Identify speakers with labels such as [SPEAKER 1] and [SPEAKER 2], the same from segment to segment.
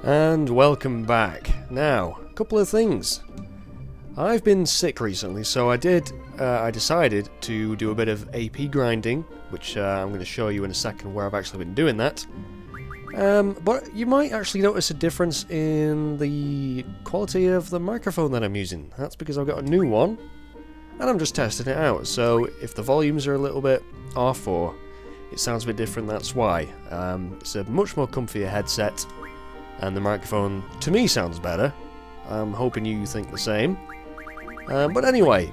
[SPEAKER 1] And welcome back. Now, a couple of things. I've been sick recently, so I decided to do a bit of AP grinding, which I'm going to show you in a second where I've actually been doing that. But you might actually notice a difference in the quality of the microphone that I'm using. That's because I've got a new one, and I'm just testing it out. So if the volumes are a little bit off or it sounds a bit different, that's why. It's a much more comfier headset, and the microphone, to me, sounds better. I'm hoping you think the same. But anyway,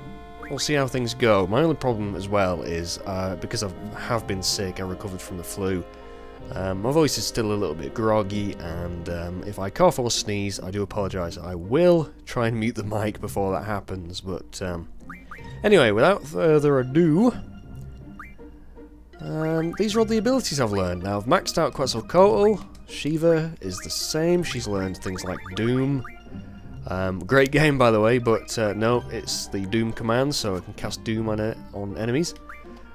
[SPEAKER 1] we'll see how things go. My only problem as well is, because I have been sick, I recovered from the flu. My voice is still a little bit groggy, and if I cough or sneeze, I do apologise. I will try and mute the mic before that happens, but anyway, without further ado, these are all the abilities I've learned. Now, I've maxed out Quetzalcoatl. Shiva is the same. She's learned things like Doom. Great game, by the way, but no, it's the Doom command, so I can cast Doom on enemies.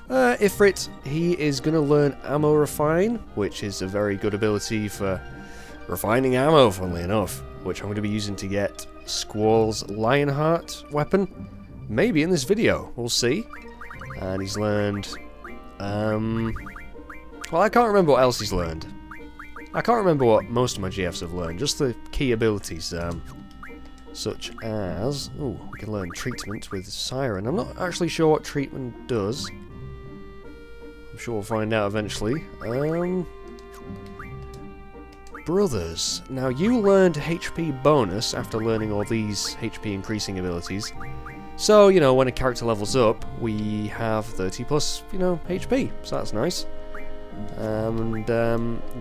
[SPEAKER 1] Ifrit, he is going to learn Ammo Refine, which is a very good ability for refining ammo, funnily enough, which I'm going to be using to get Squall's Lionheart weapon. Maybe in this video, we'll see. And he's learned... well, I can't remember what else he's learned. I can't remember what most of my GFs have learned, just the key abilities, such as... Ooh, we can learn Treatment with Siren. I'm not actually sure what Treatment does. I'm sure we'll find out eventually. Brothers. Now, you learned HP bonus after learning all these HP increasing abilities. So, you know, when a character levels up, we have 30 plus, you know, HP. So that's nice. And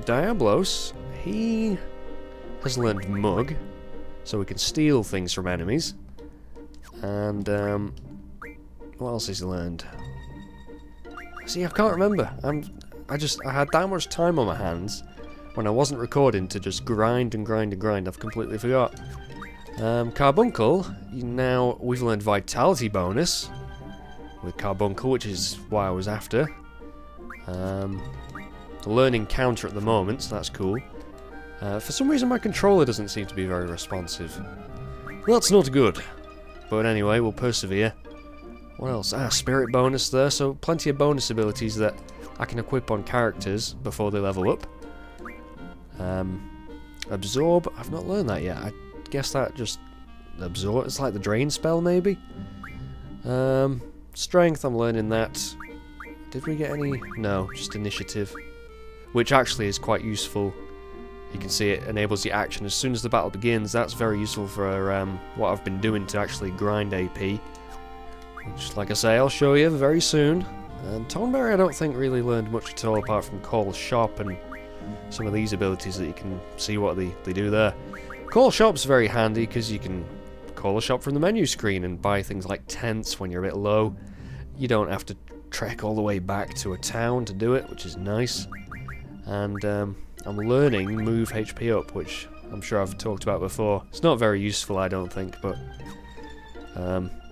[SPEAKER 1] Diablos, he has learned Mug, so we can steal things from enemies. And what else has he learned? See, I can't remember. I had that much time on my hands when I wasn't recording to just grind and grind and grind. I've completely forgot. Carbuncle, now we've learned Vitality bonus with Carbuncle, which is what I was after. Learning Counter at the moment, so that's cool. For some reason my controller doesn't seem to be very responsive. Well, that's not good. But anyway, we'll persevere. What else? Spirit bonus there, so plenty of bonus abilities that I can equip on characters before they level up. Absorb, I've not learned that yet. I guess that just absorb, it's like the drain spell maybe. Strength, I'm learning that. Did we get any? No, just initiative, which actually is quite useful. You can see it enables the action as soon as the battle begins. That's very useful for what I've been doing to actually grind AP, which, like I say, I'll show you very soon. And Toneberry I don't think really learned much at all apart from Call Shop and some of these abilities that you can see what they do there. Call Shop's very handy because you can call a shop from the menu screen and buy things like tents when you're a bit low. You don't have to trek all the way back to a town to do it, which is nice. And I'm learning Move HP Up, which I'm sure I've talked about before. It's not very useful, I don't think, but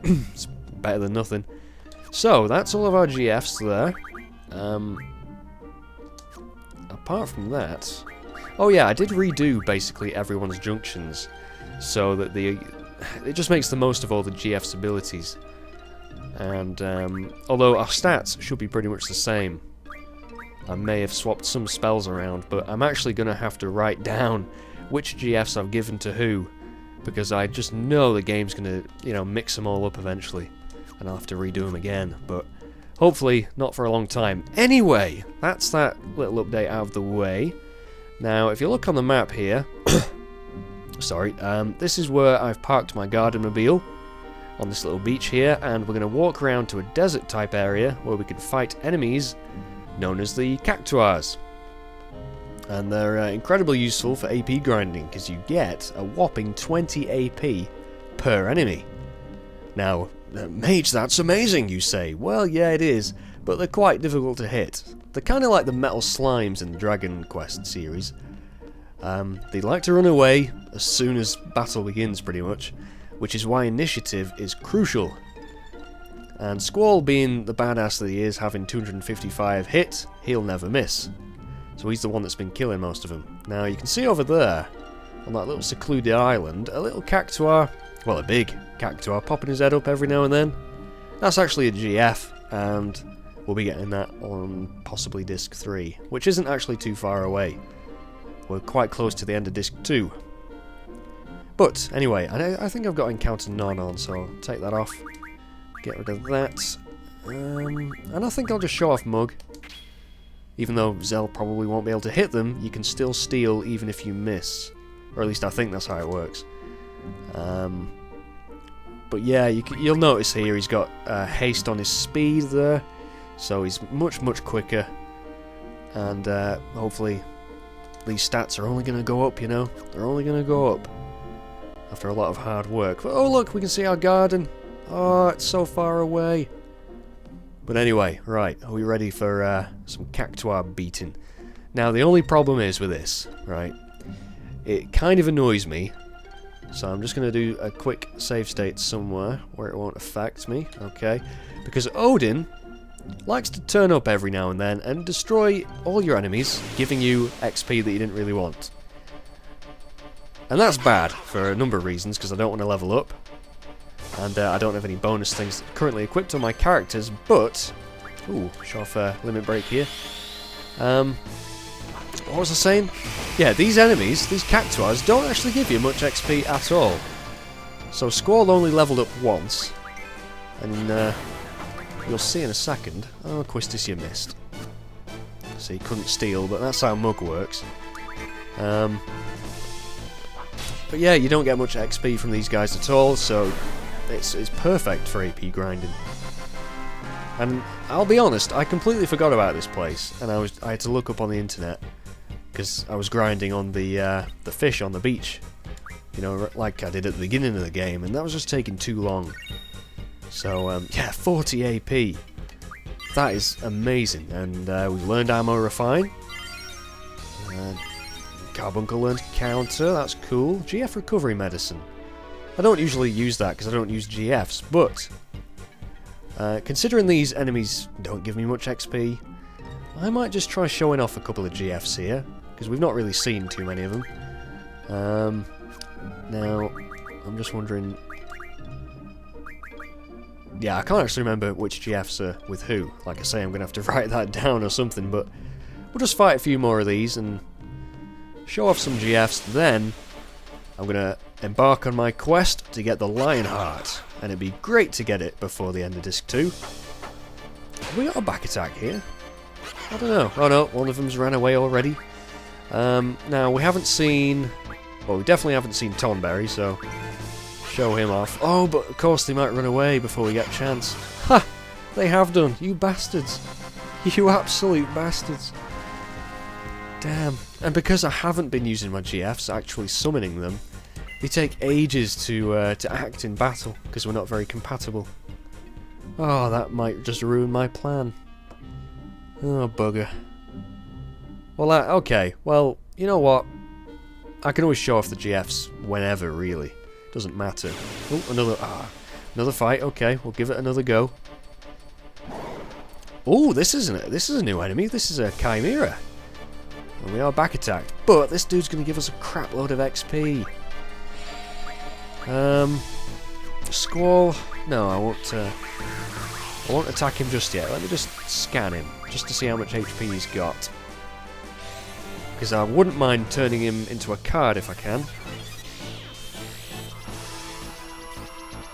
[SPEAKER 1] it's better than nothing. So, that's all of our GFs there. Apart from that... Oh yeah, I did redo basically everyone's junctions, so that it just makes the most of all the GF's abilities. And although our stats should be pretty much the same, I may have swapped some spells around, but I'm actually going to have to write down which GFs I've given to who, because I just know the game's going to, you know, mix them all up eventually, and I'll have to redo them again, but hopefully not for a long time. Anyway, that's that little update out of the way. Now, if you look on the map here, sorry, this is where I've parked my Garden-mobile on this little beach here, and we're going to walk around to a desert-type area where we can fight enemies known as the Cactuars. And they're incredibly useful for AP grinding, because you get a whopping 20 AP per enemy. Now, Mage, that's amazing, you say. Well, yeah, it is, but they're quite difficult to hit. They're kind of like the metal slimes in the Dragon Quest series. They like to run away as soon as battle begins, pretty much, which is why initiative is crucial. And Squall, being the badass that he is, having 255 hit, he'll never miss. So he's the one that's been killing most of them. Now, you can see over there, on that little secluded island, a little cactuar, well, a big cactuar, popping his head up every now and then. That's actually a GF, and we'll be getting that on possibly Disc 3, which isn't actually too far away. We're quite close to the end of Disc 2. But, anyway, I think I've got Encounter None on, so I'll take that off. Get rid of that. And I think I'll just show off Mug. Even though Zell probably won't be able to hit them, you can still steal even if you miss. Or at least I think that's how it works. But yeah, you'll notice here he's got haste on his speed there. So he's much, much quicker. And hopefully these stats are only going to go up, you know. They're only going to go up after a lot of hard work. But, oh look, we can see our garden. Oh, it's so far away. But anyway, right, are we ready for some cactuar beating? Now, the only problem is with this, right, it kind of annoys me, so I'm just going to do a quick save state somewhere where it won't affect me, okay? Because Odin likes to turn up every now and then and destroy all your enemies, giving you XP that you didn't really want. And that's bad for a number of reasons, because I don't want to level up. And I don't have any bonus things currently equipped on my characters, but... Ooh, show off limit break here. What was I saying? Yeah, these enemies, these cactuars, don't actually give you much XP at all. So Squall only leveled up once. And you'll see in a second. Oh, Quistis, you missed. So you couldn't steal, but that's how Mug works. But yeah, you don't get much XP from these guys at all, so... It's perfect for AP grinding. And I'll be honest, I completely forgot about this place, and I had to look up on the internet because I was grinding on the fish on the beach, you know, like I did at the beginning of the game, and that was just taking too long. So yeah, 40 AP. That is amazing, and we've learned Ammo Refine. Carbuncle learned Counter. That's cool. GF Recovery Medicine. I don't usually use that because I don't use GFs, but considering these enemies don't give me much XP, I might just try showing off a couple of GFs here, because we've not really seen too many of them. Now, I'm just wondering... Yeah, I can't actually remember which GFs are with who. Like I say, I'm going to have to write that down or something, but we'll just fight a few more of these and show off some GFs, then I'm going to embark on my quest to get the Lionheart, and it'd be great to get it before the end of Disc 2. Have we got a back attack here? I don't know. Oh no, one of them's ran away already. Now, we haven't seen... Well, we definitely haven't seen Tonberry, so show him off. Oh, but of course they might run away before we get a chance. Ha! They have done, you bastards. You absolute bastards. Damn. And because I haven't been using my GFs, actually summoning them, they take ages to act in battle, because we're not very compatible. Oh, that might just ruin my plan. Oh, bugger. Well, okay. Well, you know what? I can always show off the GFs whenever, really. Doesn't matter. Oh, another fight. Okay, we'll give it another go. Oh, this is a new enemy. This is a Chimera. And we are back attacked, but this dude's going to give us a crap load of XP. Squall. No, I won't attack him just yet. Let me just scan him, just to see how much HP he's got. Because I wouldn't mind turning him into a card if I can.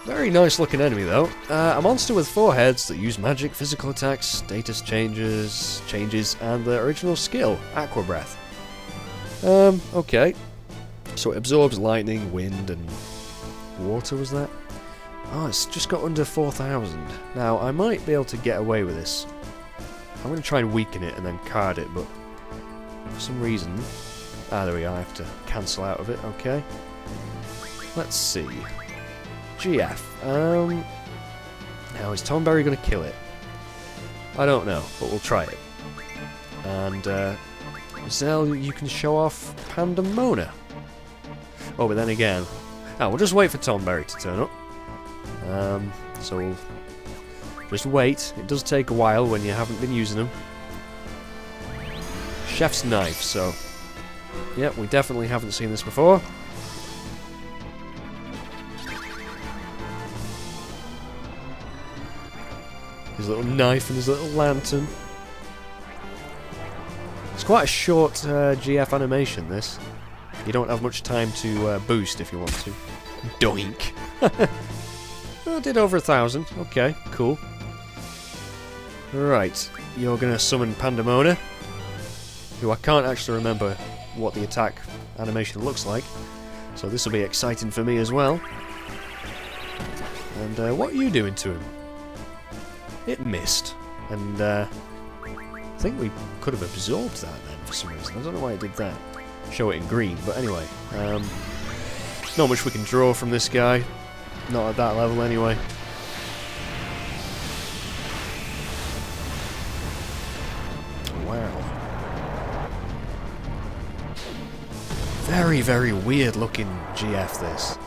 [SPEAKER 1] Very nice looking enemy though. A monster with 4 heads that use magic, physical attacks, status changes, and the original skill, Aqua Breath. Okay. So it absorbs lightning, wind, and water, was that? Oh, it's just got under 4,000. Now, I might be able to get away with this. I'm going to try and weaken it and then card it, but for some reason... Ah, there we are, I have to cancel out of it, okay. Let's see. GF. Now, is Tonberry going to kill it? I don't know, but we'll try it. And, Zell, you can show off Pandemona. Oh, but then again... Oh, we'll just wait for Tonberry to turn up. So we'll just wait. It does take a while when you haven't been using them. Chef's knife, so Yep, we definitely haven't seen this before. His little knife and his little lantern. It's quite a short GF animation, this. You don't have much time to boost if you want to. Doink! I did over 1,000. Okay, cool. Right, you're going to summon Pandemona, who I can't actually remember what the attack animation looks like. So this will be exciting for me as well. And what are you doing to him? It missed. And I think we could have absorbed that then for some reason. I don't know why it did that. Show it in green, but anyway. Not much we can draw from this guy. Not at that level anyway. Wow. Very, very weird looking GF this.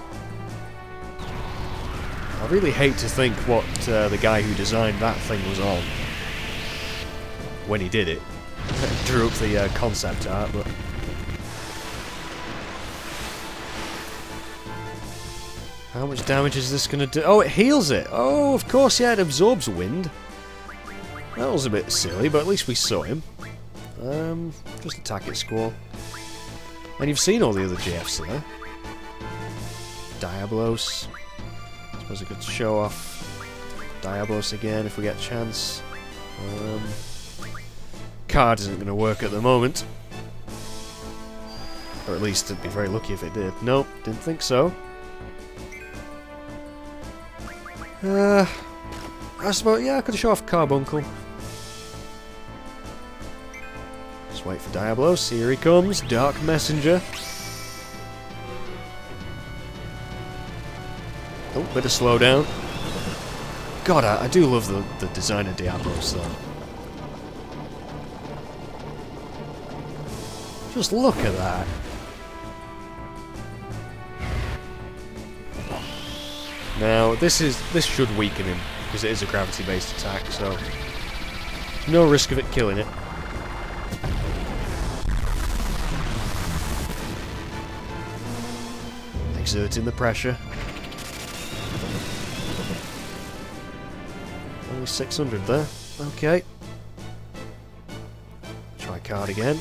[SPEAKER 1] I really hate to think what the guy who designed that thing was on when he did it. Drew up the concept art, but... How much damage is this going to do? Oh, it heals it! Oh, of course, yeah, it absorbs wind. That was a bit silly, but at least we saw him. Just attack it, Squall. And you've seen all the other GFs there. Diablos. I suppose I could show off Diablos again if we get a chance. Card isn't going to work at the moment. Or at least I'd be very lucky if it did. Nope, didn't think so. I suppose, yeah, I could show off Carbuncle. Just wait for Diablos. Here he comes. Dark Messenger. Oh, bit of slowdown. God, I do love the design of Diablos, though. Just look at that. Now, this should weaken him, because it is a gravity-based attack, so... no risk of it killing it. Exerting the pressure. Only 600 there. Okay. Try card again.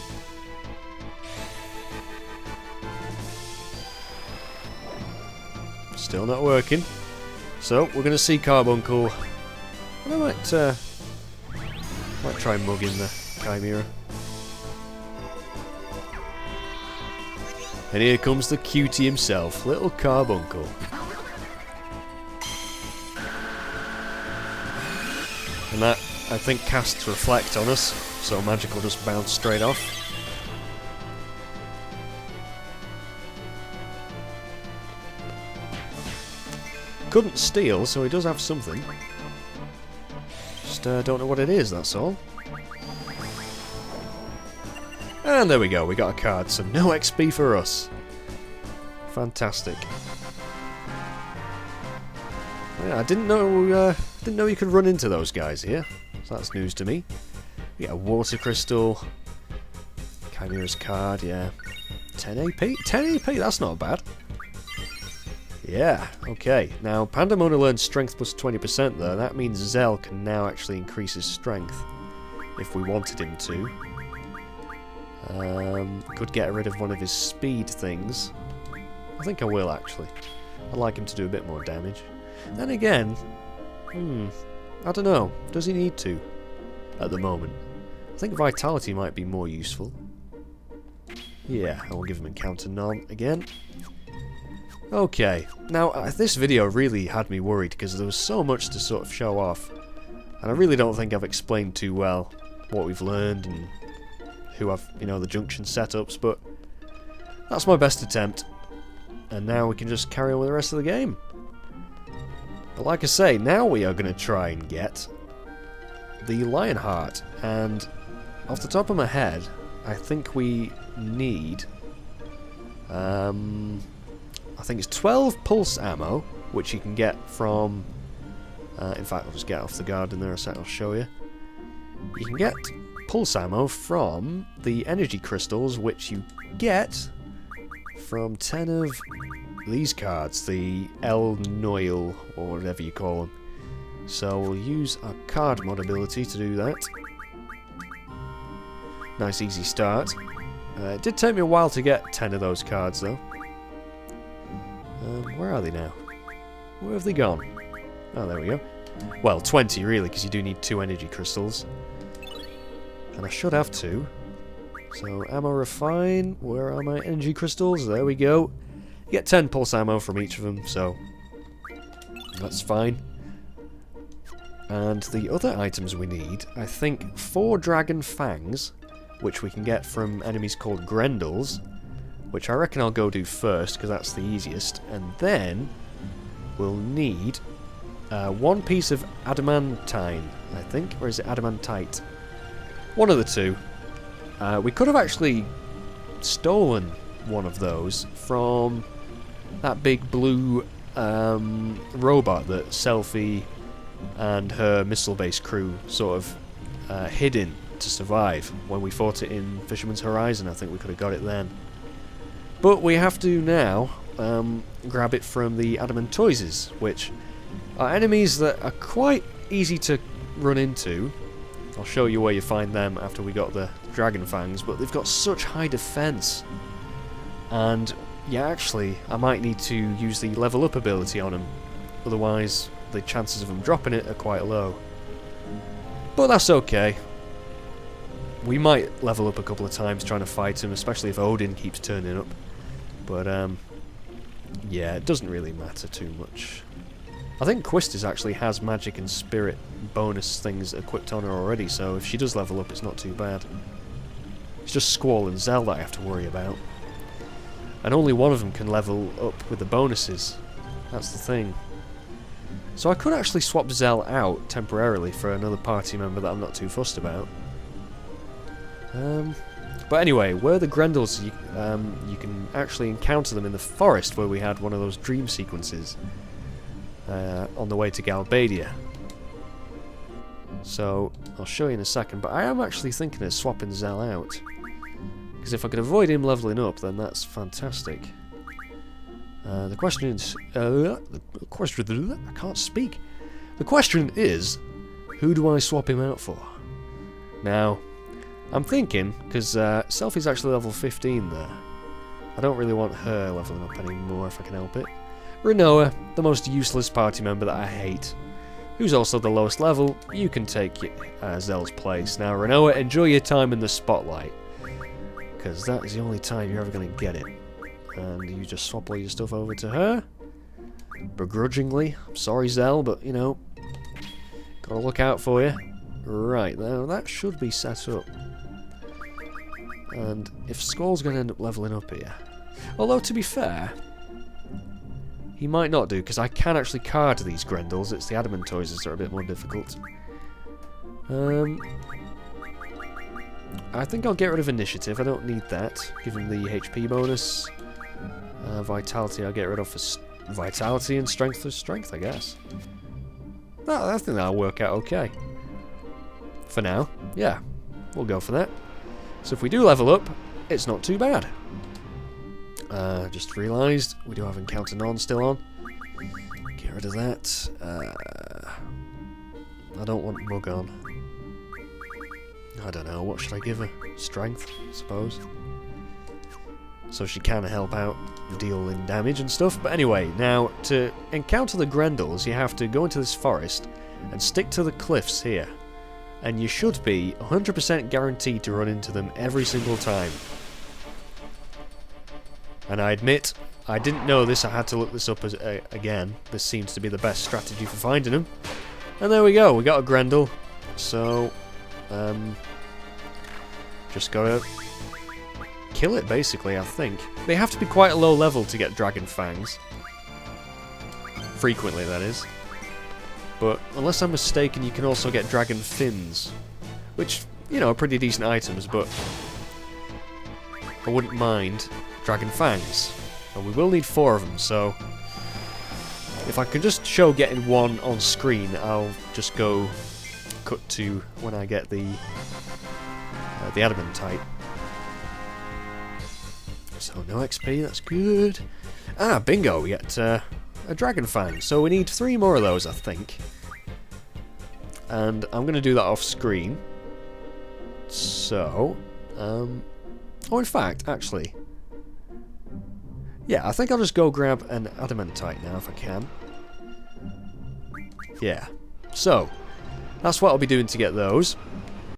[SPEAKER 1] Still not working. So, we're going to see Carbuncle. And I might try mugging the Chimera. And here comes the cutie himself, little Carbuncle. And that, I think, casts Reflect on us, so magic will just bounce straight off. Couldn't steal, so he does have something. Just don't know what it is, that's all. And there we go, we got a card, so no XP for us. Fantastic. Yeah, I didn't know you could run into those guys here. So that's news to me. We get a Water Crystal. Chimera's card, yeah. 10 AP? 10 AP, that's not bad. Yeah, okay. Now, Pandemona learns strength plus 20% though. That means Zell can now actually increase his strength. If we wanted him to. Could get rid of one of his speed things. I think I will actually. I'd like him to do a bit more damage. Then again, I don't know. Does he need to? At the moment. I think Vitality might be more useful. Yeah, I will give him Encounter None again. Okay, now this video really had me worried because there was so much to sort of show off. And I really don't think I've explained too well what we've learned and who I've, the junction setups, but that's my best attempt. And now we can just carry on with the rest of the game. But like I say, now we are going to try and get the Lionheart. And off the top of my head, I think we need... I think it's 12 pulse ammo, which you can get from... in fact, I'll just get off the guard in there a sec, I'll show you. You can get pulse ammo from the energy crystals, which you get from 10 of these cards, the El Noil, or whatever you call them. So we'll use our card mod ability to do that. Nice easy start. It did take me a while to get 10 of those cards though. Where are they now? Where have they gone? Oh, there we go. Well, 20 really, because you do need 2 energy crystals. And I should have 2. So, ammo refine. Where are my energy crystals? There we go. You get 10 pulse ammo from each of them, so that's fine. And the other items we need, I think 4 dragon fangs, which we can get from enemies called Grendels, which I reckon I'll go do first, because that's the easiest. And then we'll need 1 piece of adamantine, I think, or is it adamantite? One of the two. We could have actually stolen one of those from that big blue robot that Selphie and her missile-based crew sort of hid in to survive when we fought it in Fisherman's Horizon. I think we could have got it then. But we have to now grab it from the Adamantoises, which are enemies that are quite easy to run into. I'll show you where you find them after we got the Dragon Fangs, but they've got such high defense. And yeah, actually, I might need to use the level up ability on them. Otherwise, the chances of them dropping it are quite low. But that's okay. We might level up a couple of times trying to fight him, especially if Odin keeps turning up. But, yeah, it doesn't really matter too much. I think Quistis actually has magic and spirit bonus things equipped on her already, so if she does level up, it's not too bad. It's just Squall and Zell that I have to worry about. And only one of them can level up with the bonuses. That's the thing. So I could actually swap Zell out temporarily for another party member that I'm not too fussed about. But anyway, where the Grendels, you can actually encounter them in the forest where we had one of those dream sequences on the way to Galbadia. So, I'll show you in a second, but I am actually thinking of swapping Zell out. Because if I can avoid him leveling up, then that's fantastic. The question is... I can't speak. The question is, who do I swap him out for? Now, I'm thinking, because Selphie's actually level 15 there. I don't really want her leveling up anymore if I can help it. Renoa, the most useless party member that I hate. Who's also the lowest level, you can take Zell's place. Now, Renoa, enjoy your time in the spotlight. Because that is the only time you're ever going to get it. And you just swap all your stuff over to her. Begrudgingly. I'm sorry, Zell, but, you know, gotta look out for you. Right, now that should be set up. And if Squall's going to end up leveling up here... Although, to be fair... He might not do, because I can actually card these Grendels. It's the Adamantoises that are a bit more difficult. I think I'll get rid of Initiative. I don't need that. Give him the HP bonus. Vitality I'll get rid of for Vitality, and Strength for Strength, I guess. No, I think that'll work out okay. For now, yeah. We'll go for that. So if we do level up, it's not too bad. Just realised we do have Encounter None still on. Get rid of that. I don't want Mug on. I don't know, what should I give her? Strength, I suppose. So she can help out, dealing damage and stuff. But anyway, now, to encounter the Grendels, you have to go into this forest and stick to the cliffs here. And you should be 100% guaranteed to run into them every single time. And I admit, I didn't know this, I had to look this up again. This seems to be the best strategy for finding them. And there we go, we got a Grendel. So, just gotta kill it, basically, I think. They have to be quite a low level to get Dragon Fangs. Frequently, that is. But, unless I'm mistaken, you can also get Dragon Fins. Which, you know, are pretty decent items, but I wouldn't mind Dragon Fangs. And we will need 4 of them, so if I can just show getting one on screen, I'll just go cut to when I get the adamantite. So no XP, that's good. Ah, bingo, we get a dragon fang. So we need 3 more of those, I think. And I'm going to do that off screen. So, oh, in fact, actually, yeah, I think I'll just go grab an adamantite now if I can. Yeah. So, that's what I'll be doing to get those.